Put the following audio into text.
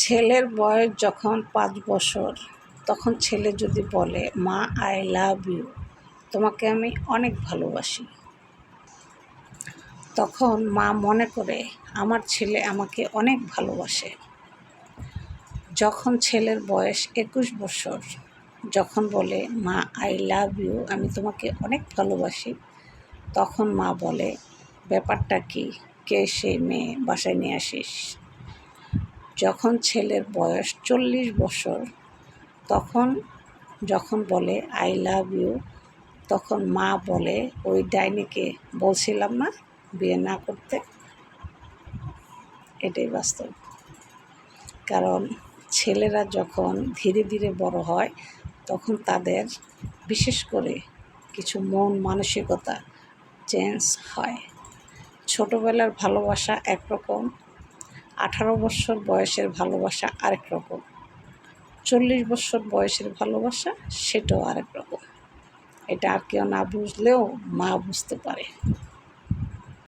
ছেলের বয়স যখন 5 বছর, তখন ছেলে যদি বলে, মা আই লাভ ইউ, তোমাকে আমি অনেক ভালোবাসি, তখন মা মনে করে আমার ছেলে আমাকে অনেক ভালোবাসে। যখন ছেলের বয়স 21 বছর, যখন বলে, মা আই লাভ ইউ, আমি তোমাকে অনেক ভালোবাসি, তখন মা বলে, ব্যাপারটা কি, কে সেই মেয়ে, বাসায় নিয়ে আসিস। যখন ছেলের বয়স 40 বছর, তখন যখন বলে আই লাভ ইউ, তখন মা বলে, ওই ডাইনিকে বলছিলাম না বিয়ে না করতে। এটাই বাস্তব। কারণ ছেলেরা যখন ধীরে ধীরে বড় হয়, তখন তাদের বিশেষ করে কিছু মন মানসিকতা চেঞ্জ হয়। ছোটোবেলার ভালোবাসা একরকম, 18 বছর বয়সের ভালোবাসা আরেক রকম, 40 বছর বয়সের ভালোবাসা সেটাও আরেক রকম। এটা আর কেউ না বুঝলেও মা বুঝতে পারে।